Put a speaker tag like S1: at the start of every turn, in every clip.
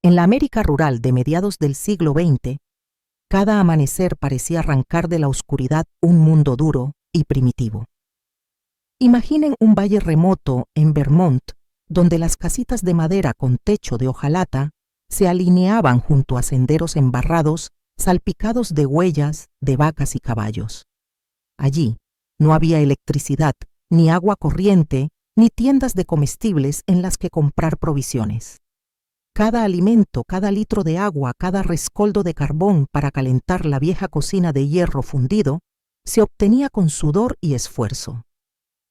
S1: En la América rural de mediados del siglo XX, cada amanecer parecía arrancar de la oscuridad un mundo duro y primitivo. Imaginen un valle remoto en Vermont, donde las casitas de madera con techo de hojalata se alineaban junto a senderos embarrados, salpicados de huellas de vacas y caballos. Allí no había electricidad, ni agua corriente, ni tiendas de comestibles en las que comprar provisiones. Cada alimento, cada litro de agua, cada rescoldo de carbón para calentar la vieja cocina de hierro fundido, se obtenía con sudor y esfuerzo.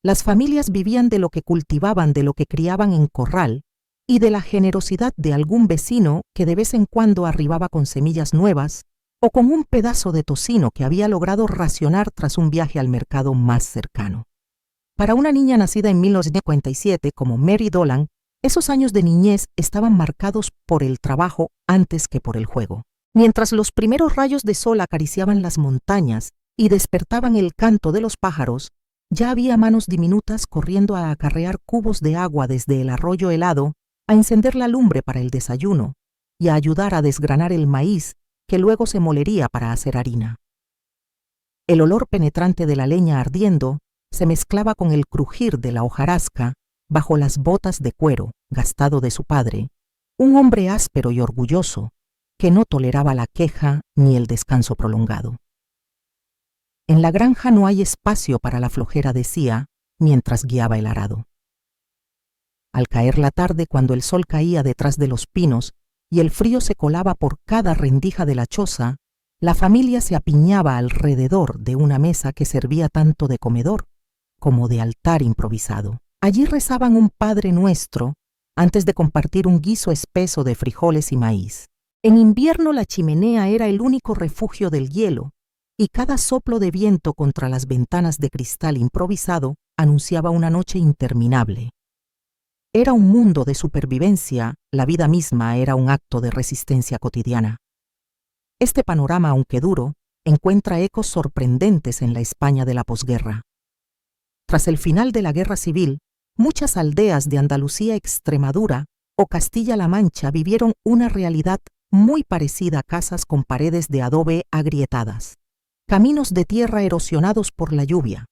S1: Las familias vivían de lo que cultivaban, de lo que criaban en corral y de la generosidad de algún vecino que de vez en cuando arribaba con semillas nuevas o con un pedazo de tocino que había logrado racionar tras un viaje al mercado más cercano. Para una niña nacida en 1957 como Mary Dolan, esos años de niñez estaban marcados por el trabajo antes que por el juego. Mientras los primeros rayos de sol acariciaban las montañas y despertaban el canto de los pájaros, ya había manos diminutas corriendo a acarrear cubos de agua desde el arroyo helado, a encender la lumbre para el desayuno y a ayudar a desgranar el maíz que luego se molería para hacer harina. El olor penetrante de la leña ardiendo se mezclaba con el crujir de la hojarasca bajo las botas de cuero gastado de su padre, un hombre áspero y orgulloso que no toleraba la queja ni el descanso prolongado. En la granja no hay espacio para la flojera, decía, mientras guiaba el arado. Al caer la tarde, cuando el sol caía detrás de los pinos y el frío se colaba por cada rendija de la choza, la familia se apiñaba alrededor de una mesa que servía tanto de comedor como de altar improvisado. Allí rezaban un Padre Nuestro antes de compartir un guiso espeso de frijoles y maíz. En invierno la chimenea era el único refugio del hielo, y cada soplo de viento contra las ventanas de cristal improvisado anunciaba una noche interminable. Era un mundo de supervivencia, la vida misma era un acto de resistencia cotidiana. Este panorama, aunque duro, encuentra ecos sorprendentes en la España de la posguerra. Tras el final de la Guerra Civil, muchas aldeas de Andalucía, Extremadura o Castilla-La Mancha vivieron una realidad muy parecida a casas con paredes de adobe agrietadas, caminos de tierra erosionados por la lluvia,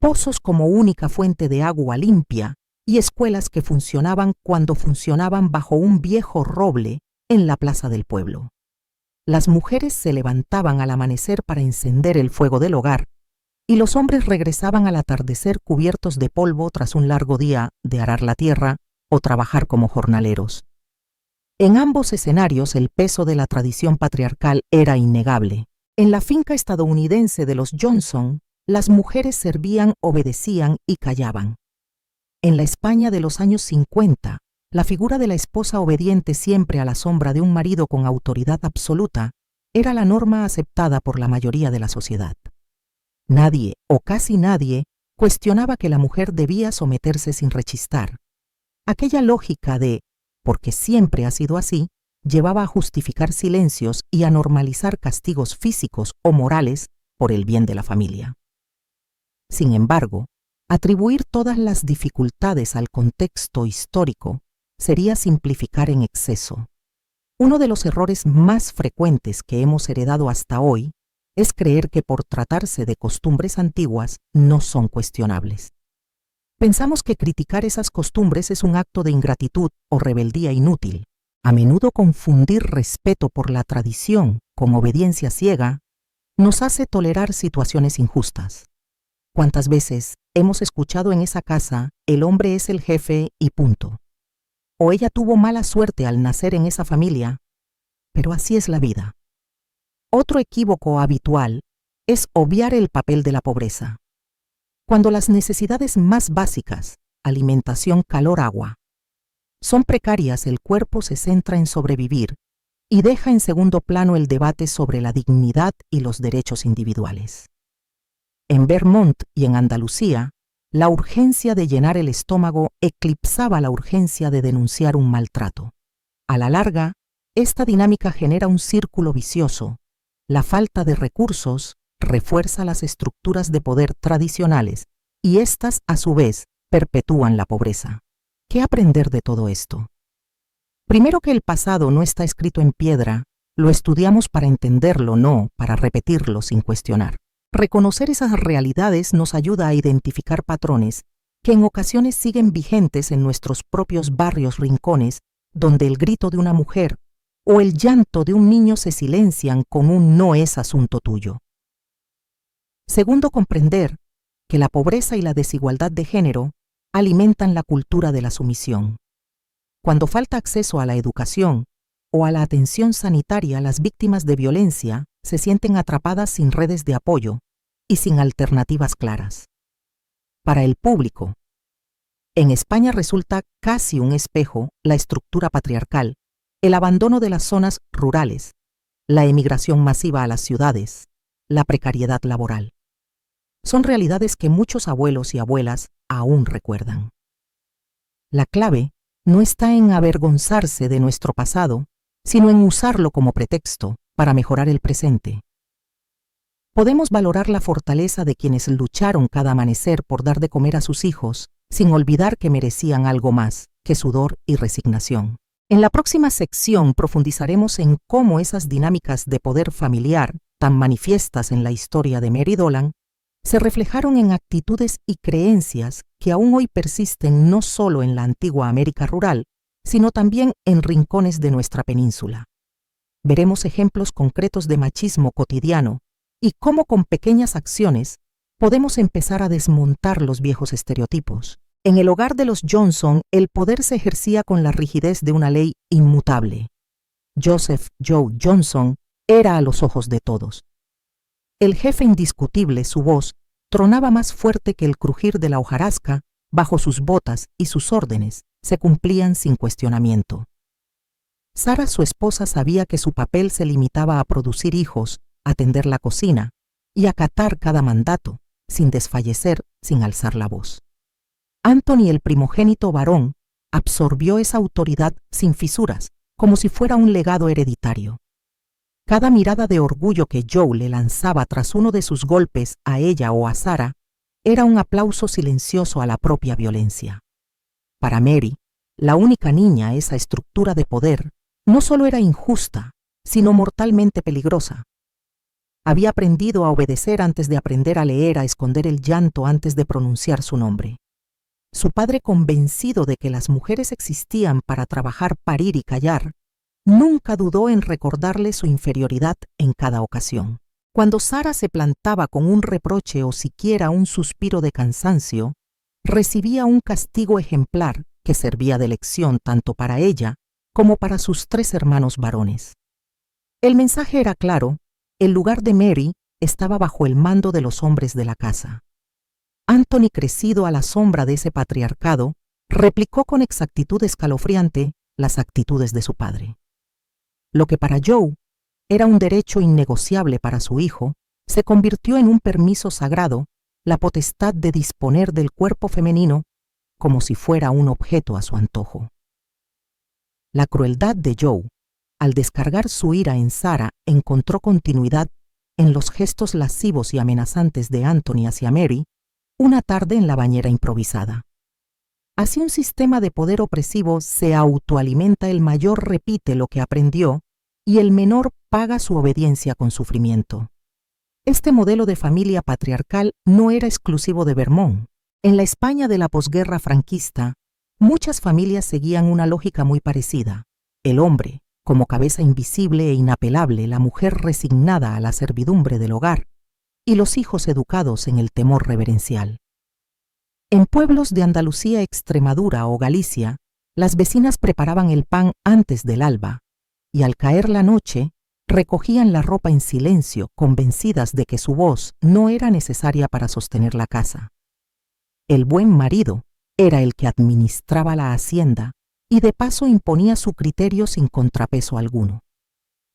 S1: pozos como única fuente de agua limpia y escuelas que funcionaban cuando funcionaban bajo un viejo roble en la plaza del pueblo. Las mujeres se levantaban al amanecer para encender el fuego del hogar y los hombres regresaban al atardecer cubiertos de polvo tras un largo día de arar la tierra o trabajar como jornaleros. En ambos escenarios el peso de la tradición patriarcal era innegable. En la finca estadounidense de los Johnson, las mujeres servían, obedecían y callaban. En la España de los años 50, la figura de la esposa obediente siempre a la sombra de un marido con autoridad absoluta era la norma aceptada por la mayoría de la sociedad. Nadie, o casi nadie, cuestionaba que la mujer debía someterse sin rechistar. Aquella lógica de «porque siempre ha sido así» llevaba a justificar silencios y a normalizar castigos físicos o morales por el bien de la familia. Sin embargo, atribuir todas las dificultades al contexto histórico sería simplificar en exceso. Uno de los errores más frecuentes que hemos heredado hasta hoy es creer que por tratarse de costumbres antiguas no son cuestionables. Pensamos que criticar esas costumbres es un acto de ingratitud o rebeldía inútil. A menudo confundir respeto por la tradición con obediencia ciega nos hace tolerar situaciones injustas. ¿Cuántas veces hemos escuchado en esa casa el hombre es el jefe y punto? O ella tuvo mala suerte al nacer en esa familia, pero así es la vida. Otro equívoco habitual es obviar el papel de la pobreza. Cuando las necesidades más básicas, alimentación, calor, agua, son precarias, el cuerpo se centra en sobrevivir y deja en segundo plano el debate sobre la dignidad y los derechos individuales. En Vermont y en Andalucía, la urgencia de llenar el estómago eclipsaba la urgencia de denunciar un maltrato. A la larga, esta dinámica genera un círculo vicioso. La falta de recursos refuerza las estructuras de poder tradicionales y éstas, a su vez, perpetúan la pobreza. ¿Qué aprender de todo esto? Primero que el pasado no está escrito en piedra, lo estudiamos para entenderlo, no para repetirlo sin cuestionar. Reconocer esas realidades nos ayuda a identificar patrones que en ocasiones siguen vigentes en nuestros propios barrios rincones, donde el grito de una mujer o el llanto de un niño se silencian con un "no es asunto tuyo". Segundo, comprender que la pobreza y la desigualdad de género alimentan la cultura de la sumisión. Cuando falta acceso a la educación o a la atención sanitaria, las víctimas de violencia se sienten atrapadas sin redes de apoyo y sin alternativas claras. Para el público, en España resulta casi un espejo la estructura patriarcal, el abandono de las zonas rurales, la emigración masiva a las ciudades, la precariedad laboral. Son realidades que muchos abuelos y abuelas aún recuerdan. La clave no está en avergonzarse de nuestro pasado, sino en usarlo como pretexto para mejorar el presente. Podemos valorar la fortaleza de quienes lucharon cada amanecer por dar de comer a sus hijos, sin olvidar que merecían algo más que sudor y resignación. En la próxima sección profundizaremos en cómo esas dinámicas de poder familiar, tan manifiestas en la historia de Mary Dolan, se reflejaron en actitudes y creencias que aún hoy persisten no solo en la antigua América rural, sino también en rincones de nuestra península. Veremos ejemplos concretos de machismo cotidiano y cómo con pequeñas acciones podemos empezar a desmontar los viejos estereotipos. En el hogar de los Johnson, el poder se ejercía con la rigidez de una ley inmutable. Joseph Joe Johnson era a los ojos de todos. El jefe indiscutible, su voz, tronaba más fuerte que el crujir de la hojarasca bajo sus botas y sus órdenes se cumplían sin cuestionamiento. Sara, su esposa, sabía que su papel se limitaba a producir hijos, atender la cocina y acatar cada mandato, sin desfallecer, sin alzar la voz. Anthony, el primogénito varón, absorbió esa autoridad sin fisuras, como si fuera un legado hereditario. Cada mirada de orgullo que Joe le lanzaba tras uno de sus golpes a ella o a Sara era un aplauso silencioso a la propia violencia. Para Mary, la única niña, esa estructura de poder no solo era injusta, sino mortalmente peligrosa. Había aprendido a obedecer antes de aprender a leer, a esconder el llanto antes de pronunciar su nombre. Su padre, convencido de que las mujeres existían para trabajar, parir y callar, nunca dudó en recordarle su inferioridad en cada ocasión. Cuando Sara se plantaba con un reproche o siquiera un suspiro de cansancio, recibía un castigo ejemplar que servía de lección tanto para ella como para sus 3 hermanos varones. El mensaje era claro: el lugar de Mary estaba bajo el mando de los hombres de la casa. Anthony, crecido a la sombra de ese patriarcado, replicó con exactitud escalofriante las actitudes de su padre. Lo que para Joe era un derecho innegociable para su hijo, se convirtió en un permiso sagrado, la potestad de disponer del cuerpo femenino como si fuera un objeto a su antojo. La crueldad de Joe, al descargar su ira en Sara, encontró continuidad en los gestos lascivos y amenazantes de Anthony hacia Mary una tarde en la bañera improvisada. Así, un sistema de poder opresivo se autoalimenta, el mayor repite lo que aprendió y el menor paga su obediencia con sufrimiento. Este modelo de familia patriarcal no era exclusivo de Vermont. En la España de la posguerra franquista, muchas familias seguían una lógica muy parecida. El hombre, como cabeza invisible e inapelable, la mujer resignada a la servidumbre del hogar, y los hijos educados en el temor reverencial. En pueblos de Andalucía, Extremadura o Galicia, las vecinas preparaban el pan antes del alba, y al caer la noche, recogían la ropa en silencio, convencidas de que su voz no era necesaria para sostener la casa. El buen marido era el que administraba la hacienda y de paso imponía su criterio sin contrapeso alguno.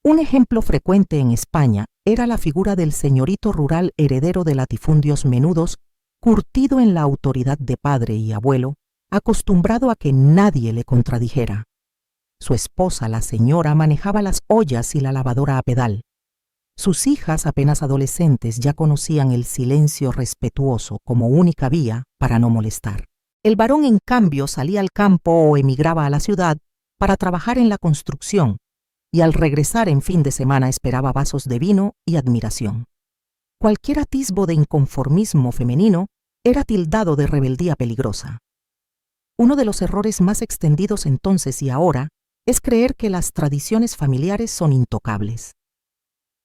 S1: Un ejemplo frecuente en España era la figura del señorito rural heredero de latifundios menudos, curtido en la autoridad de padre y abuelo, acostumbrado a que nadie le contradijera. Su esposa, la señora, manejaba las ollas y la lavadora a pedal. Sus hijas, apenas adolescentes, ya conocían el silencio respetuoso como única vía para no molestar. El varón, en cambio, salía al campo o emigraba a la ciudad para trabajar en la construcción y al regresar en fin de semana esperaba vasos de vino y admiración. Cualquier atisbo de inconformismo femenino era tildado de rebeldía peligrosa. Uno de los errores más extendidos entonces y ahora es creer que las tradiciones familiares son intocables.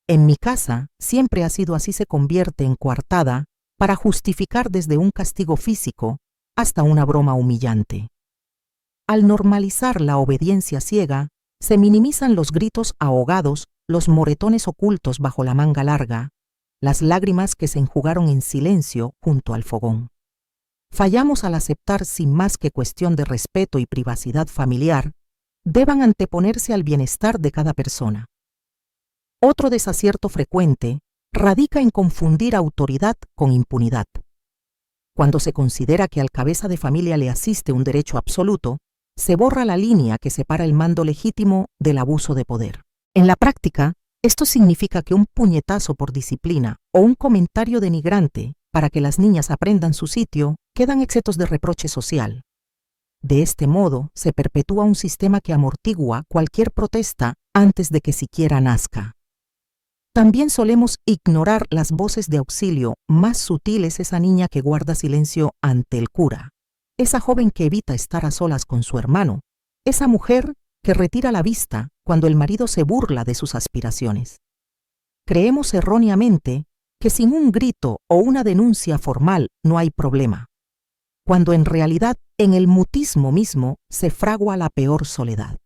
S1: En mi casa siempre ha sido así, se convierte en coartada para justificar desde un castigo físico hasta una broma humillante. Al normalizar la obediencia ciega, se minimizan los gritos ahogados, los moretones ocultos bajo la manga larga, las lágrimas que se enjugaron en silencio junto al fogón. Fallamos al aceptar, sin más que cuestión de respeto y privacidad familiar, deban anteponerse al bienestar de cada persona. Otro desacierto frecuente radica en confundir autoridad con impunidad. Cuando se considera que al cabeza de familia le asiste un derecho absoluto, se borra la línea que separa el mando legítimo del abuso de poder. En la práctica, esto significa que un puñetazo por disciplina o un comentario denigrante para que las niñas aprendan su sitio quedan exentos de reproche social. De este modo, se perpetúa un sistema que amortigua cualquier protesta antes de que siquiera nazca. También solemos ignorar las voces de auxilio más sutiles, esa niña que guarda silencio ante el cura, esa joven que evita estar a solas con su hermano, esa mujer que retira la vista cuando el marido se burla de sus aspiraciones. Creemos erróneamente que sin un grito o una denuncia formal no hay problema, cuando en realidad en el mutismo mismo se fragua la peor soledad.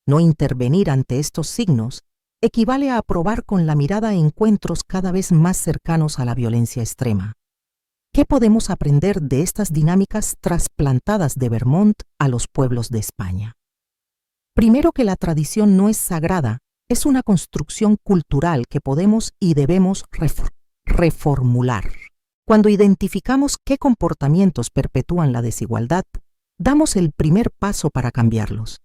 S1: No intervenir ante estos signos equivale a aprobar con la mirada encuentros cada vez más cercanos a la violencia extrema. ¿Qué podemos aprender de estas dinámicas trasplantadas de Vermont a los pueblos de España? Primero, que la tradición no es sagrada, es una construcción cultural que podemos y debemos reformular. Cuando identificamos qué comportamientos perpetúan la desigualdad, damos el primer paso para cambiarlos.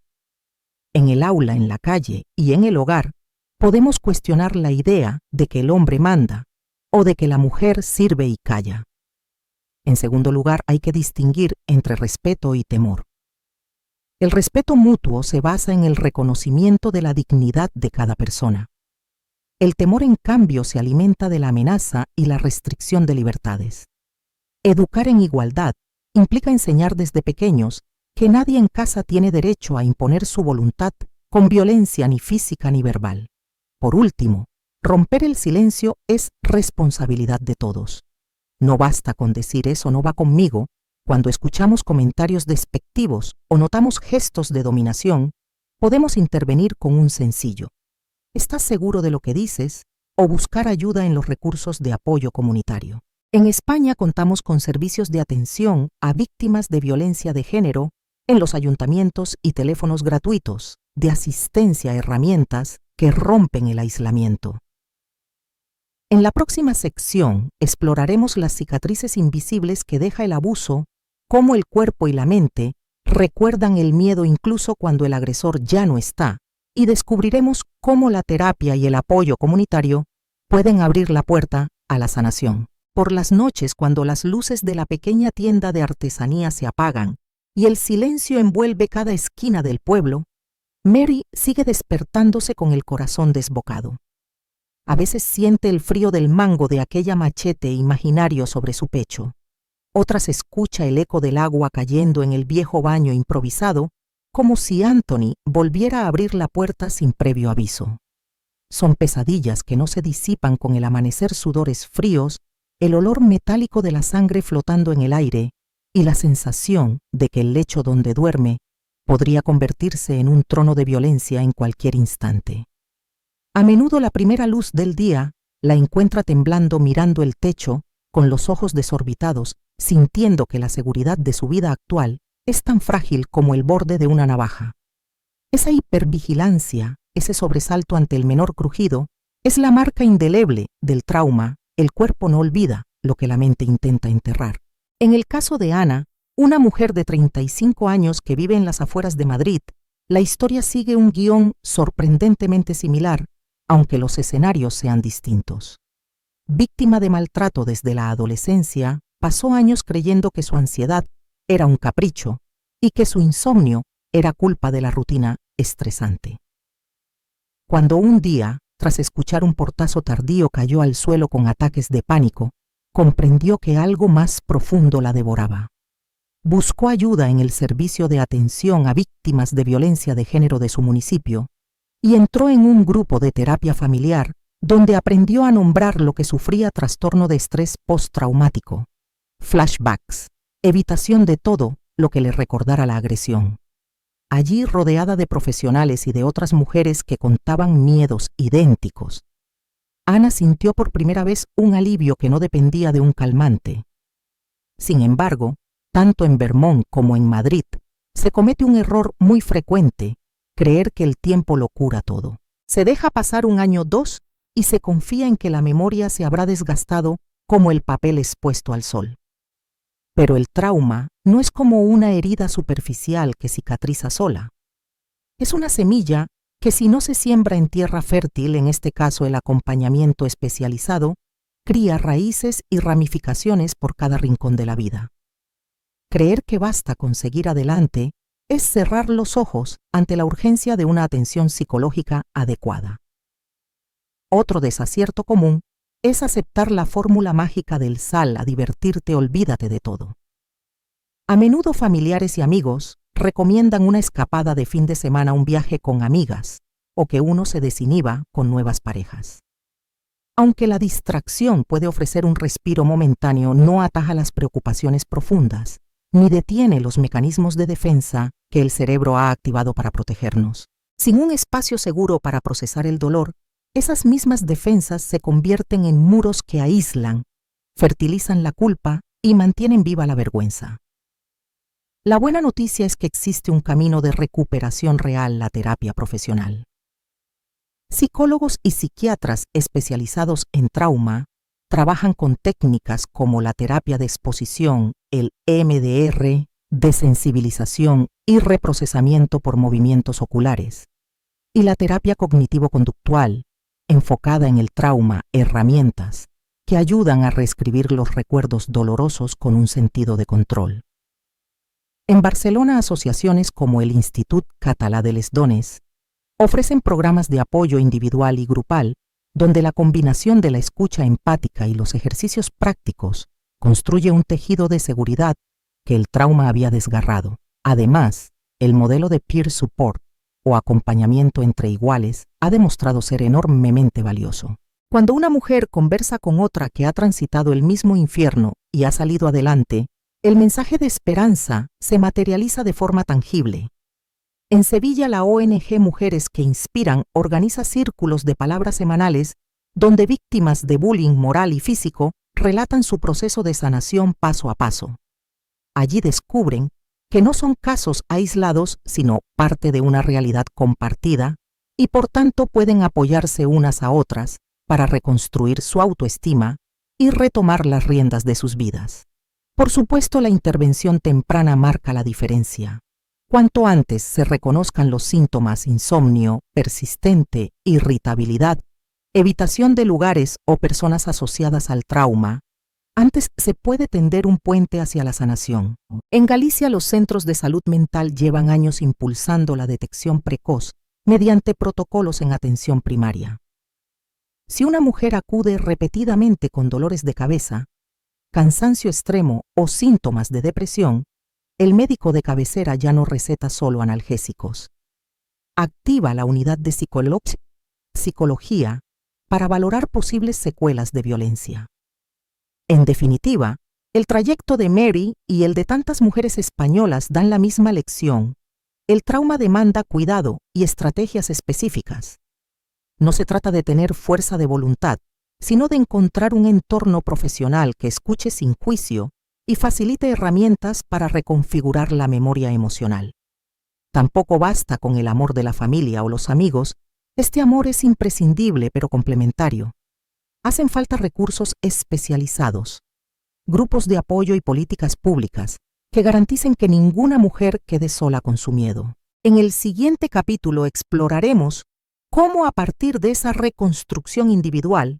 S1: En el aula, en la calle y en el hogar, podemos cuestionar la idea de que el hombre manda o de que la mujer sirve y calla. En segundo lugar, hay que distinguir entre respeto y temor. El respeto mutuo se basa en el reconocimiento de la dignidad de cada persona. El temor, en cambio, se alimenta de la amenaza y la restricción de libertades. Educar en igualdad implica enseñar desde pequeños que nadie en casa tiene derecho a imponer su voluntad con violencia ni física ni verbal. Por último, romper el silencio es responsabilidad de todos. No basta con decir "eso no va conmigo" cuando escuchamos comentarios despectivos o notamos gestos de dominación. Podemos intervenir con un sencillo "¿estás seguro de lo que dices?" o buscar ayuda en los recursos de apoyo comunitario. En España contamos con servicios de atención a víctimas de violencia de género en los ayuntamientos y teléfonos gratuitos de asistencia a herramientas que rompen el aislamiento. En la próxima sección exploraremos las cicatrices invisibles que deja el abuso, cómo el cuerpo y la mente recuerdan el miedo incluso cuando el agresor ya no está, y descubriremos cómo la terapia y el apoyo comunitario pueden abrir la puerta a la sanación. Por las noches, cuando las luces de la pequeña tienda de artesanía se apagan y el silencio envuelve cada esquina del pueblo, Mary sigue despertándose con el corazón desbocado. A veces siente el frío del mango de aquella machete imaginario sobre su pecho. Otras escucha el eco del agua cayendo en el viejo baño improvisado, como si Anthony volviera a abrir la puerta sin previo aviso. Son pesadillas que no se disipan con el amanecer, sudores fríos, el olor metálico de la sangre flotando en el aire y la sensación de que el lecho donde duerme podría convertirse en un trono de violencia en cualquier instante. A menudo la primera luz del día la encuentra temblando, mirando el techo, con los ojos desorbitados, sintiendo que la seguridad de su vida actual es tan frágil como el borde de una navaja. Esa hipervigilancia, ese sobresalto ante el menor crujido, es la marca indeleble del trauma. El cuerpo no olvida lo que la mente intenta enterrar. En el caso de Ana, una mujer de 35 años que vive en las afueras de Madrid, la historia sigue un guión sorprendentemente similar, aunque los escenarios sean distintos. Víctima de maltrato desde la adolescencia, pasó años creyendo que su ansiedad era un capricho y que su insomnio era culpa de la rutina estresante. Cuando un día, tras escuchar un portazo tardío, cayó al suelo con ataques de pánico, comprendió que algo más profundo la devoraba. Buscó ayuda en el servicio de atención a víctimas de violencia de género de su municipio y entró en un grupo de terapia familiar donde aprendió a nombrar lo que sufría: trastorno de estrés postraumático, flashbacks, evitación de todo lo que le recordara la agresión. Allí, rodeada de profesionales y de otras mujeres que contaban miedos idénticos, Ana sintió por primera vez un alivio que no dependía de un calmante. Sin embargo, tanto en Vermont como en Madrid, se comete un error muy frecuente: creer que el tiempo lo cura todo. Se deja pasar un año o dos y se confía en que la memoria se habrá desgastado como el papel expuesto al sol. Pero el trauma no es como una herida superficial que cicatriza sola. Es una semilla que, si no se siembra en tierra fértil, en este caso el acompañamiento especializado, cría raíces y ramificaciones por cada rincón de la vida. Creer que basta con seguir adelante es cerrar los ojos ante la urgencia de una atención psicológica adecuada. Otro desacierto común es aceptar la fórmula mágica del sal a divertirte, olvídate de todo. A menudo familiares y amigos recomiendan una escapada de fin de semana, un viaje con amigas, o que uno se desinhiba con nuevas parejas. Aunque la distracción puede ofrecer un respiro momentáneo, no ataja las preocupaciones profundas, ni detiene los mecanismos de defensa que el cerebro ha activado para protegernos. Sin un espacio seguro para procesar el dolor, esas mismas defensas se convierten en muros que aíslan, fertilizan la culpa y mantienen viva la vergüenza. La buena noticia es que existe un camino de recuperación real: la terapia profesional. Psicólogos y psiquiatras especializados en trauma trabajan con técnicas como la terapia de exposición, el EMDR, desensibilización y reprocesamiento por movimientos oculares, y la terapia cognitivo-conductual, enfocada en el trauma, herramientas que ayudan a reescribir los recuerdos dolorosos con un sentido de control. En Barcelona, asociaciones como el Institut Català de les Dones ofrecen programas de apoyo individual y grupal, donde la combinación de la escucha empática y los ejercicios prácticos construye un tejido de seguridad que el trauma había desgarrado. Además, el modelo de peer support o acompañamiento entre iguales ha demostrado ser enormemente valioso. Cuando una mujer conversa con otra que ha transitado el mismo infierno y ha salido adelante, el mensaje de esperanza se materializa de forma tangible. En Sevilla, la ONG Mujeres que Inspiran organiza círculos de palabras semanales donde víctimas de bullying moral y físico relatan su proceso de sanación paso a paso. Allí descubren que no son casos aislados, sino parte de una realidad compartida, y por tanto pueden apoyarse unas a otras para reconstruir su autoestima y retomar las riendas de sus vidas. Por supuesto, la intervención temprana marca la diferencia. Cuanto antes se reconozcan los síntomas: insomnio persistente, irritabilidad, evitación de lugares o personas asociadas al trauma, antes se puede tender un puente hacia la sanación. En Galicia, los centros de salud mental llevan años impulsando la detección precoz mediante protocolos en atención primaria. Si una mujer acude repetidamente con dolores de cabeza, cansancio extremo o síntomas de depresión, el médico de cabecera ya no receta solo analgésicos. Activa la unidad de psicología para valorar posibles secuelas de violencia. En definitiva, el trayecto de Mary y el de tantas mujeres españolas dan la misma lección: el trauma demanda cuidado y estrategias específicas. No se trata de tener fuerza de voluntad, sino de encontrar un entorno profesional que escuche sin juicio y facilite herramientas para reconfigurar la memoria emocional. Tampoco basta con el amor de la familia o los amigos. Este amor es imprescindible pero complementario. Hacen falta recursos especializados, grupos de apoyo y políticas públicas que garanticen que ninguna mujer quede sola con su miedo. En el siguiente capítulo exploraremos cómo, a partir de esa reconstrucción individual,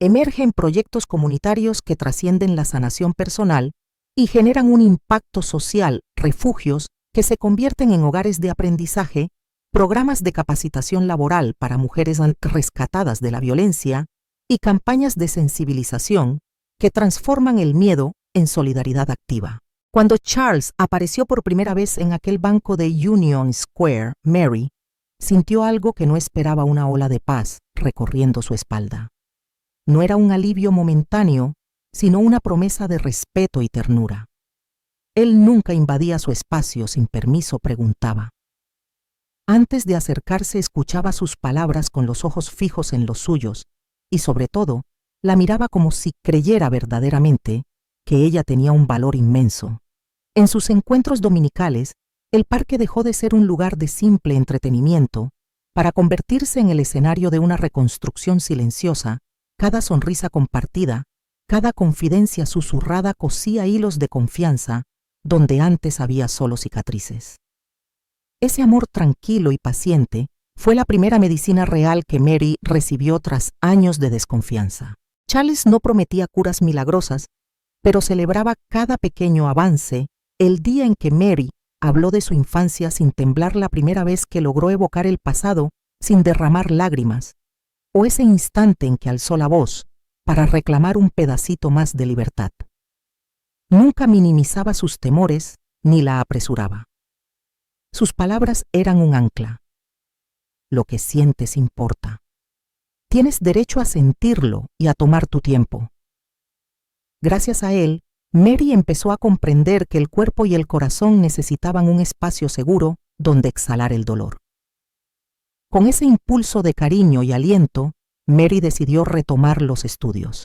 S1: emergen proyectos comunitarios que trascienden la sanación personal y generan un impacto social, refugios que se convierten en hogares de aprendizaje, programas de capacitación laboral para mujeres rescatadas de la violencia y campañas de sensibilización que transforman el miedo en solidaridad activa. Cuando Charles apareció por primera vez en aquel banco de Union Square, Mary sintió algo que no esperaba: una ola de paz recorriendo su espalda. No era un alivio momentáneo, sino una promesa de respeto y ternura. Él nunca invadía su espacio sin permiso, preguntaba. Antes de acercarse, escuchaba sus palabras con los ojos fijos en los suyos y, sobre todo, la miraba como si creyera verdaderamente que ella tenía un valor inmenso. En sus encuentros dominicales, el parque dejó de ser un lugar de simple entretenimiento para convertirse en el escenario de una reconstrucción silenciosa. Cada sonrisa compartida, cada confidencia susurrada cosía hilos de confianza donde antes había solo cicatrices. Ese amor tranquilo y paciente fue la primera medicina real que Mary recibió tras años de desconfianza. Charles no prometía curas milagrosas, pero celebraba cada pequeño avance. El día en que Mary habló de su infancia sin temblar, la primera vez que logró evocar el pasado sin derramar lágrimas, o ese instante en que alzó la voz para reclamar un pedacito más de libertad. Nunca minimizaba sus temores ni la apresuraba. Sus palabras eran un ancla. Lo que sientes importa. Tienes derecho a sentirlo y a tomar tu tiempo. Gracias a él, Mary empezó a comprender que el cuerpo y el corazón necesitaban un espacio seguro donde exhalar el dolor. Con ese impulso de cariño y aliento, Mary decidió retomar los estudios.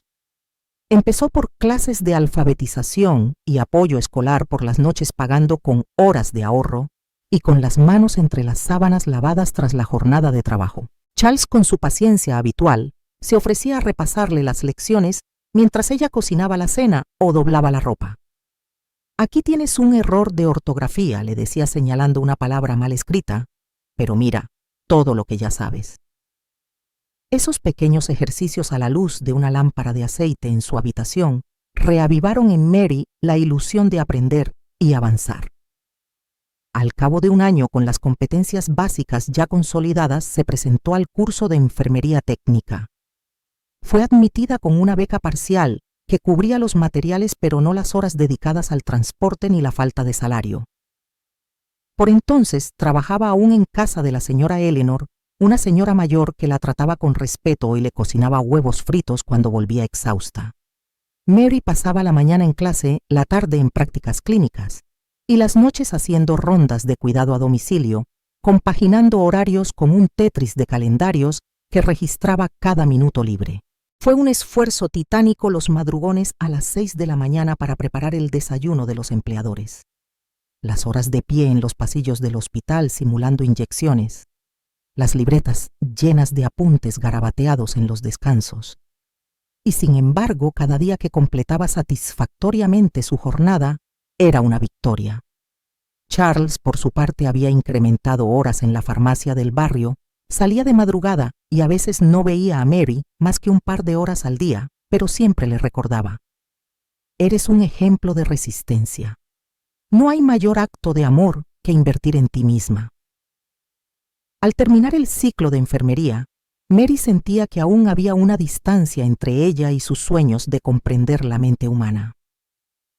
S1: Empezó por clases de alfabetización y apoyo escolar por las noches, pagando con horas de ahorro y con las manos entre las sábanas lavadas tras la jornada de trabajo. Charles, con su paciencia habitual, se ofrecía a repasarle las lecciones mientras ella cocinaba la cena o doblaba la ropa. Aquí tienes un error de ortografía, le decía señalando una palabra mal escrita, pero mira todo lo que ya sabes. Esos pequeños ejercicios a la luz de una lámpara de aceite en su habitación reavivaron en Mary la ilusión de aprender y avanzar. Al cabo de un año, con las competencias básicas ya consolidadas, se presentó al curso de enfermería técnica. Fue admitida con una beca parcial que cubría los materiales pero no las horas dedicadas al transporte ni la falta de salario. Por entonces trabajaba aún en casa de la señora Eleanor, una señora mayor que la trataba con respeto y le cocinaba huevos fritos cuando volvía exhausta. Mary pasaba la mañana en clase, la tarde en prácticas clínicas y las noches haciendo rondas de cuidado a domicilio, compaginando horarios con un tetris de calendarios que registraba cada minuto libre. Fue un esfuerzo titánico los madrugones a las 6 de la mañana para preparar el desayuno de los empleadores. Las horas de pie en los pasillos del hospital simulando inyecciones. Las libretas llenas de apuntes garabateados en los descansos. Y sin embargo, cada día que completaba satisfactoriamente su jornada era una victoria. Charles, por su parte, había incrementado horas en la farmacia del barrio, salía de madrugada y a veces no veía a Mary más que un par de horas al día, pero siempre le recordaba: eres un ejemplo de resistencia. No hay mayor acto de amor que invertir en ti misma. Al terminar el ciclo de enfermería, Mary sentía que aún había una distancia entre ella y sus sueños de comprender la mente humana.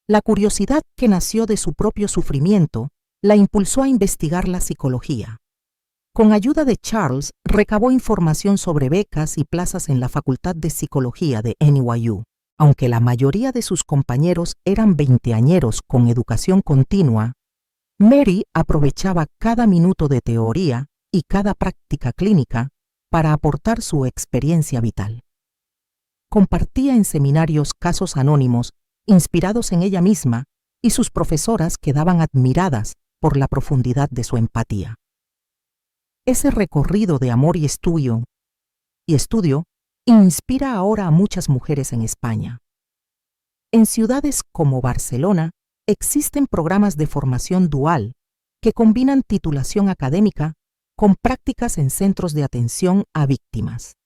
S1: La curiosidad que nació de su propio sufrimiento la impulsó a investigar la psicología. Con ayuda de Charles, recabó información sobre becas y plazas en la Facultad de Psicología de NYU. Aunque la mayoría de sus compañeros eran veinteañeros con educación continua, Mary aprovechaba cada minuto de teoría y cada práctica clínica para aportar su experiencia vital. Compartía en seminarios casos anónimos inspirados en ella misma, y sus profesoras quedaban admiradas por la profundidad de su empatía. Ese recorrido de amor y estudio inspira ahora a muchas mujeres en España. En ciudades como Barcelona existen programas de formación dual que combinan titulación académica con prácticas en centros de atención a víctimas.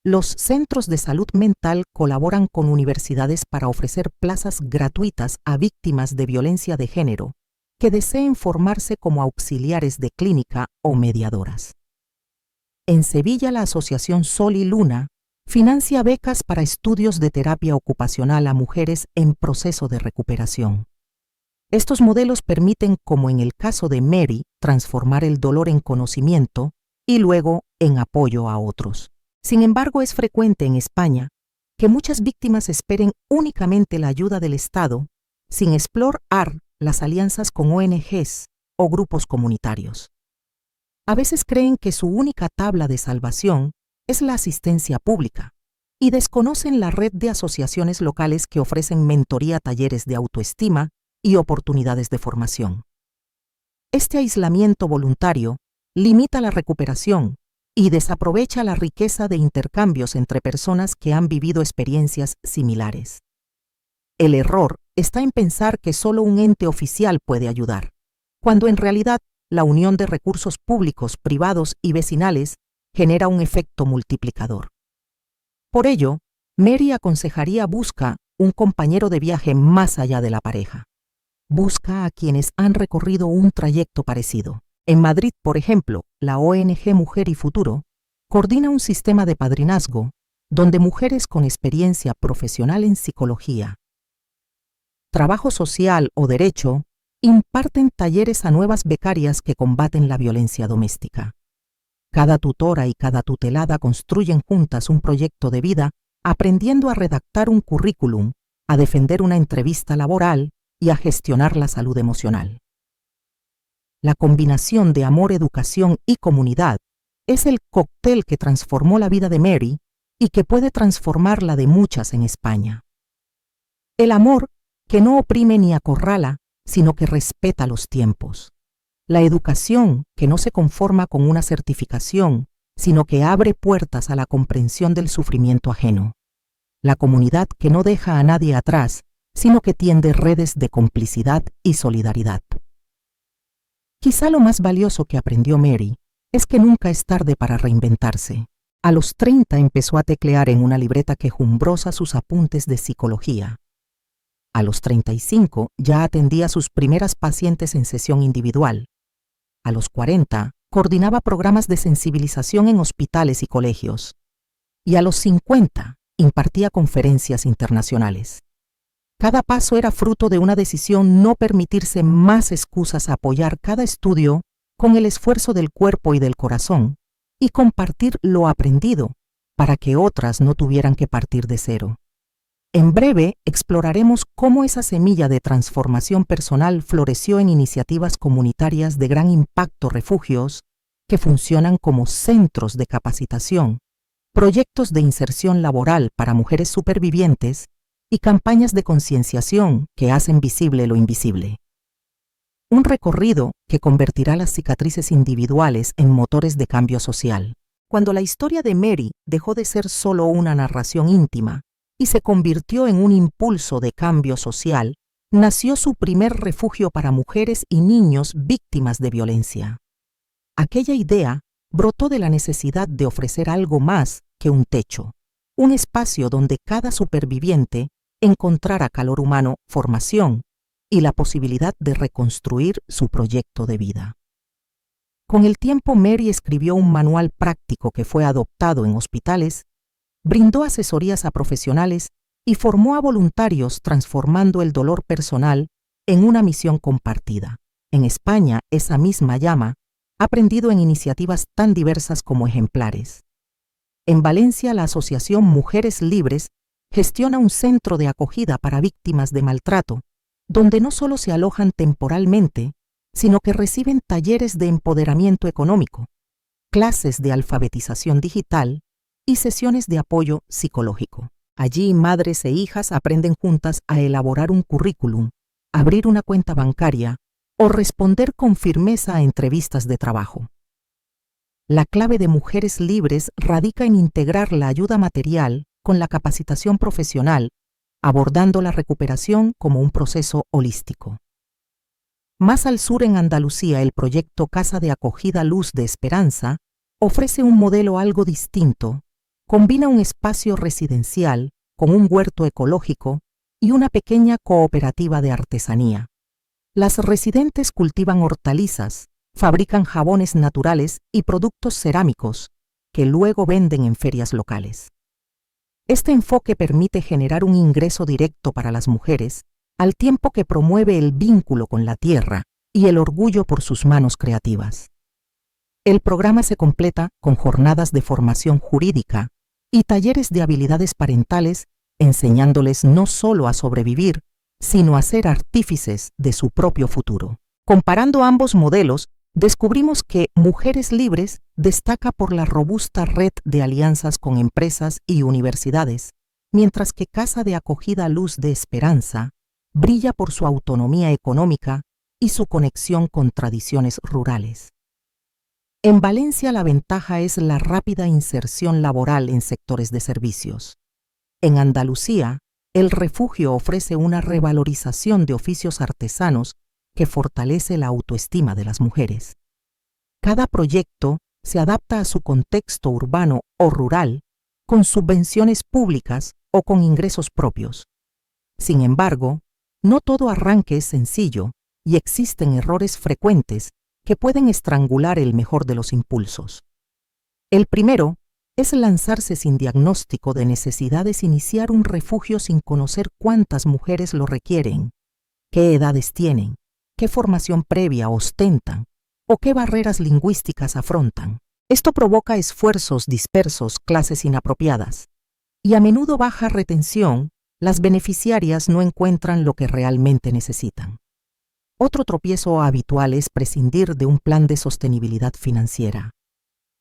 S1: Los centros de salud mental colaboran con universidades para ofrecer plazas gratuitas a víctimas de violencia de género que deseen formarse como auxiliares de clínica o mediadoras. En Sevilla, la Asociación Sol y Luna financia becas para estudios de terapia ocupacional a mujeres en proceso de recuperación. Estos modelos permiten, como en el caso de Mary, transformar el dolor en conocimiento y luego en apoyo a otros. Sin embargo, es frecuente en España que muchas víctimas esperen únicamente la ayuda del Estado sin explorar las alianzas con ONGs o grupos comunitarios. A veces creen que su única tabla de salvación es la asistencia pública y desconocen la red de asociaciones locales que ofrecen mentoría, talleres de autoestima y oportunidades de formación. Este aislamiento voluntario limita la recuperación y desaprovecha la riqueza de intercambios entre personas que han vivido experiencias similares. El error está en pensar que solo un ente oficial puede ayudar, cuando en realidad la unión de recursos públicos, privados y vecinales genera un efecto multiplicador. Por ello, Mary aconsejaría: busca un compañero de viaje más allá de la pareja. Busca a quienes han recorrido un trayecto parecido. En Madrid, por ejemplo, la ONG Mujer y Futuro coordina un sistema de padrinazgo donde mujeres con experiencia profesional en psicología, trabajo social o derecho imparten talleres a nuevas becarias que combaten la violencia doméstica. Cada tutora y cada tutelada construyen juntas un proyecto de vida, aprendiendo a redactar un currículum, a defender una entrevista laboral y a gestionar la salud emocional. La combinación de amor, educación y comunidad es el cóctel que transformó la vida de Mary y que puede transformar la de muchas en España. El amor que no oprime ni acorrala, sino que respeta los tiempos. La educación que no se conforma con una certificación, sino que abre puertas a la comprensión del sufrimiento ajeno. La comunidad que no deja a nadie atrás, sino que tiende redes de complicidad y solidaridad. Quizá lo más valioso que aprendió Mary es que nunca es tarde para reinventarse. A los 30 empezó a teclear en una libreta quejumbrosa sus apuntes de psicología. A los 35 ya atendía a sus primeras pacientes en sesión individual. A los 40 coordinaba programas de sensibilización en hospitales y colegios. Y a los 50 impartía conferencias internacionales. Cada paso era fruto de una decisión: no permitirse más excusas, a apoyar cada estudio con el esfuerzo del cuerpo y del corazón y compartir lo aprendido para que otras no tuvieran que partir de cero. En breve exploraremos cómo esa semilla de transformación personal floreció en iniciativas comunitarias de gran impacto, refugios que funcionan como centros de capacitación, proyectos de inserción laboral para mujeres supervivientes y campañas de concienciación que hacen visible lo invisible. Un recorrido que convertirá las cicatrices individuales en motores de cambio social. Cuando la historia de Mary dejó de ser solo una narración íntima y se convirtió en un impulso de cambio social, nació su primer refugio para mujeres y niños víctimas de violencia. Aquella idea brotó de la necesidad de ofrecer algo más que un techo, un espacio donde cada superviviente encontrara calor humano, formación y la posibilidad de reconstruir su proyecto de vida. Con el tiempo, Mary escribió un manual práctico que fue adoptado en hospitales, brindó asesorías a profesionales y formó a voluntarios, transformando el dolor personal en una misión compartida. En España, esa misma llama ha prendido en iniciativas tan diversas como ejemplares. En Valencia, la Asociación Mujeres Libres gestiona un centro de acogida para víctimas de maltrato, donde no solo se alojan temporalmente, sino que reciben talleres de empoderamiento económico, clases de alfabetización digital y sesiones de apoyo psicológico. Allí, madres e hijas aprenden juntas a elaborar un currículum, abrir una cuenta bancaria o responder con firmeza a entrevistas de trabajo. La clave de Mujeres Libres radica en integrar la ayuda material con la capacitación profesional, abordando la recuperación como un proceso holístico. Más al sur, en Andalucía, el proyecto Casa de Acogida Luz de Esperanza ofrece un modelo algo distinto. Combina un espacio residencial con un huerto ecológico y una pequeña cooperativa de artesanía. Las residentes cultivan hortalizas, fabrican jabones naturales y productos cerámicos que luego venden en ferias locales. Este enfoque permite generar un ingreso directo para las mujeres, al tiempo que promueve el vínculo con la tierra y el orgullo por sus manos creativas. El programa se completa con jornadas de formación jurídica y talleres de habilidades parentales, enseñándoles no solo a sobrevivir, sino a ser artífices de su propio futuro. Comparando ambos modelos, descubrimos que Mujeres Libres destaca por la robusta red de alianzas con empresas y universidades, mientras que Casa de Acogida Luz de Esperanza brilla por su autonomía económica y su conexión con tradiciones rurales. En Valencia la ventaja es la rápida inserción laboral en sectores de servicios. En Andalucía, el refugio ofrece una revalorización de oficios artesanos que fortalece la autoestima de las mujeres. Cada proyecto se adapta a su contexto urbano o rural, con subvenciones públicas o con ingresos propios. Sin embargo, no todo arranque es sencillo y existen errores frecuentes que pueden estrangular el mejor de los impulsos. El primero es lanzarse sin diagnóstico de necesidades, iniciar un refugio sin conocer cuántas mujeres lo requieren, qué edades tienen, qué formación previa ostentan o qué barreras lingüísticas afrontan. Esto provoca esfuerzos dispersos, clases inapropiadas, y a menudo baja retención. Las beneficiarias no encuentran lo que realmente necesitan. Otro tropiezo habitual es prescindir de un plan de sostenibilidad financiera.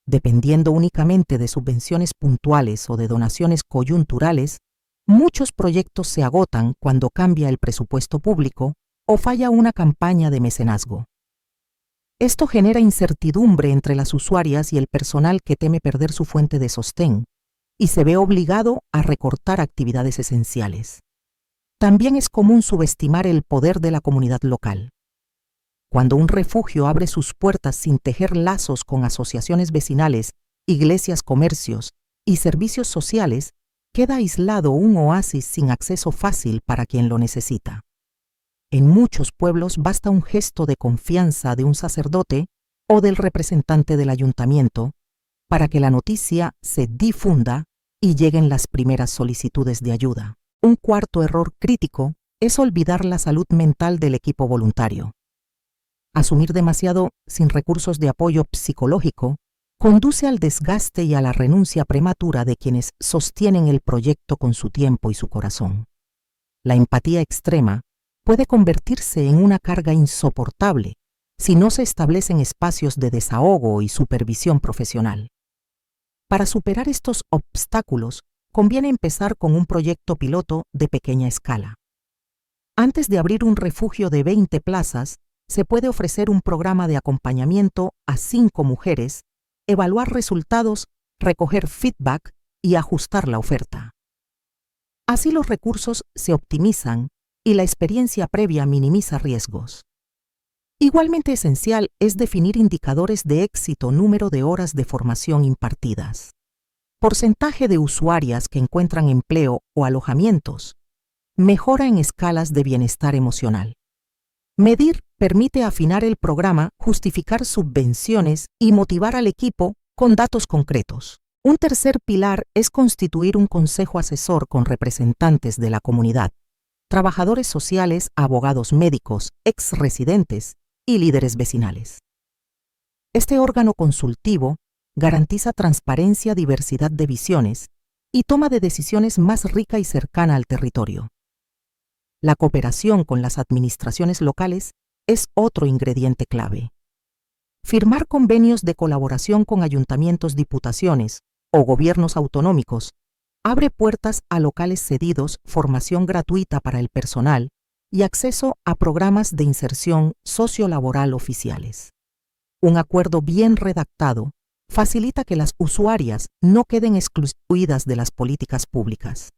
S1: Dependiendo únicamente de subvenciones puntuales o de donaciones coyunturales, muchos proyectos se agotan cuando cambia el presupuesto público o falla una campaña de mecenazgo. Esto genera incertidumbre entre las usuarias y el personal que teme perder su fuente de sostén y se ve obligado a recortar actividades esenciales. También es común subestimar el poder de la comunidad local. Cuando un refugio abre sus puertas sin tejer lazos con asociaciones vecinales, iglesias, comercios y servicios sociales, queda aislado un oasis sin acceso fácil para quien lo necesita. En muchos pueblos basta un gesto de confianza de un sacerdote o del representante del ayuntamiento para que la noticia se difunda y lleguen las primeras solicitudes de ayuda. Un cuarto error crítico es olvidar la salud mental del equipo voluntario. Asumir demasiado sin recursos de apoyo psicológico conduce al desgaste y a la renuncia prematura de quienes sostienen el proyecto con su tiempo y su corazón. La empatía extrema puede convertirse en una carga insoportable si no se establecen espacios de desahogo y supervisión profesional. Para superar estos obstáculos, conviene empezar con un proyecto piloto de pequeña escala. Antes de abrir un refugio de 20 plazas, se puede ofrecer un programa de acompañamiento a 5 mujeres, evaluar resultados, recoger feedback y ajustar la oferta. Así los recursos se optimizan y la experiencia previa minimiza riesgos. Igualmente esencial es definir indicadores de éxito: número de horas de formación impartidas, porcentaje de usuarias que encuentran empleo o alojamientos, mejora en escalas de bienestar emocional. Medir permite afinar el programa, justificar subvenciones y motivar al equipo con datos concretos. Un tercer pilar es constituir un consejo asesor con representantes de la comunidad, trabajadores sociales, abogados médicos, ex-residentes y líderes vecinales. Este órgano consultivo garantiza transparencia, diversidad de visiones y toma de decisiones más rica y cercana al territorio. La cooperación con las administraciones locales es otro ingrediente clave. Firmar convenios de colaboración con ayuntamientos, diputaciones o gobiernos autonómicos abre puertas a locales cedidos, formación gratuita para el personal y acceso a programas de inserción sociolaboral oficiales. Un acuerdo bien redactado facilita que las usuarias no queden excluidas de las políticas públicas.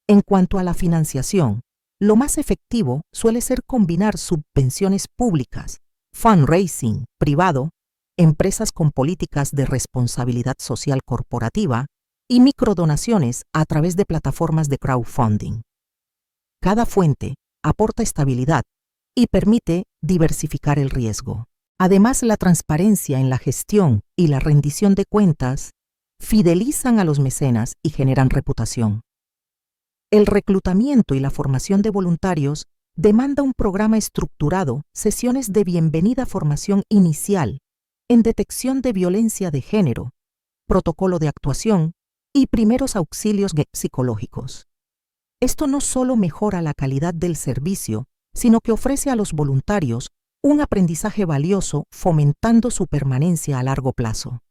S1: En cuanto a la financiación, lo más efectivo suele ser combinar subvenciones públicas, fundraising privado, empresas con políticas de responsabilidad social corporativa y microdonaciones a través de plataformas de crowdfunding. Cada fuente aporta estabilidad, y permite diversificar el riesgo. Además, la transparencia en la gestión y la rendición de cuentas fidelizan a los mecenas y generan reputación. El reclutamiento y la formación de voluntarios demanda un programa estructurado, sesiones de bienvenida, formación inicial, en detección de violencia de género, protocolo de actuación y primeros auxilios psicológicos. Esto no solo mejora la calidad del servicio, sino que ofrece a los voluntarios un aprendizaje valioso, fomentando su permanencia a largo plazo.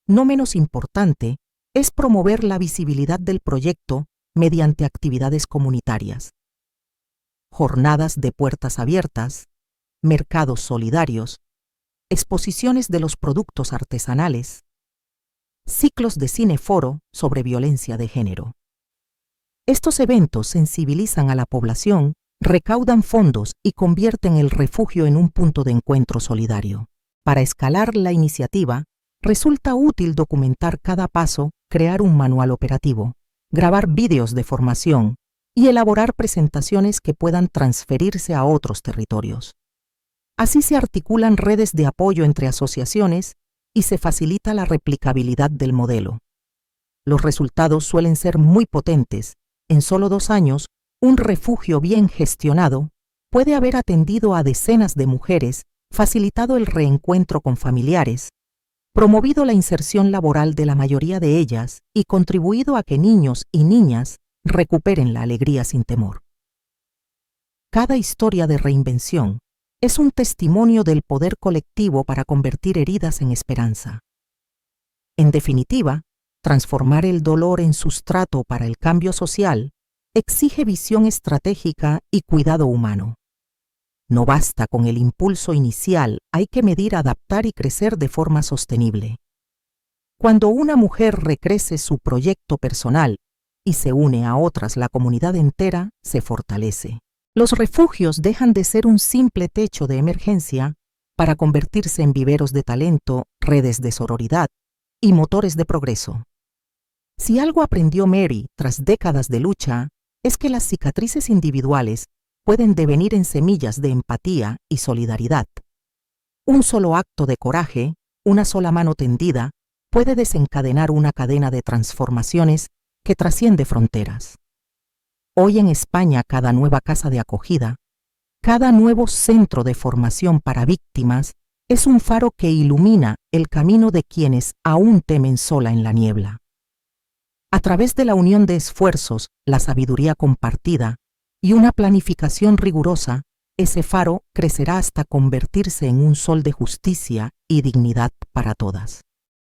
S1: No menos importante es promover la visibilidad del proyecto mediante actividades comunitarias, jornadas de puertas abiertas, mercados solidarios, exposiciones de los productos artesanales, ciclos de cineforo sobre violencia de género. Estos eventos sensibilizan a la población, recaudan fondos y convierten el refugio en un punto de encuentro solidario. Para escalar la iniciativa, resulta útil documentar cada paso, crear un manual operativo, grabar vídeos de formación y elaborar presentaciones que puedan transferirse a otros territorios. Así se articulan redes de apoyo entre asociaciones y se facilita la replicabilidad del modelo. Los resultados suelen ser muy potentes. En solo 2 años, un refugio bien gestionado puede haber atendido a decenas de mujeres, facilitado el reencuentro con familiares, promovido la inserción laboral de la mayoría de ellas y contribuido a que niños y niñas recuperen la alegría sin temor. Cada historia de reinvención es un testimonio del poder colectivo para convertir heridas en esperanza. En definitiva, transformar el dolor en sustrato para el cambio social exige visión estratégica y cuidado humano. No basta con el impulso inicial, hay que medir, adaptar y crecer de forma sostenible. Cuando una mujer recrece su proyecto personal y se une a otras, la comunidad entera se fortalece. Los refugios dejan de ser un simple techo de emergencia para convertirse en viveros de talento, redes de sororidad y motores de progreso. Si algo aprendió Mary tras décadas de lucha, es que las cicatrices individuales pueden devenir en semillas de empatía y solidaridad. Un solo acto de coraje, una sola mano tendida, puede desencadenar una cadena de transformaciones que trasciende fronteras. Hoy en España, cada nueva casa de acogida, cada nuevo centro de formación para víctimas es un faro que ilumina el camino de quienes aún temen sola en la niebla. A través de la unión de esfuerzos, la sabiduría compartida y una planificación rigurosa, ese faro crecerá hasta convertirse en un sol de justicia y dignidad para todas.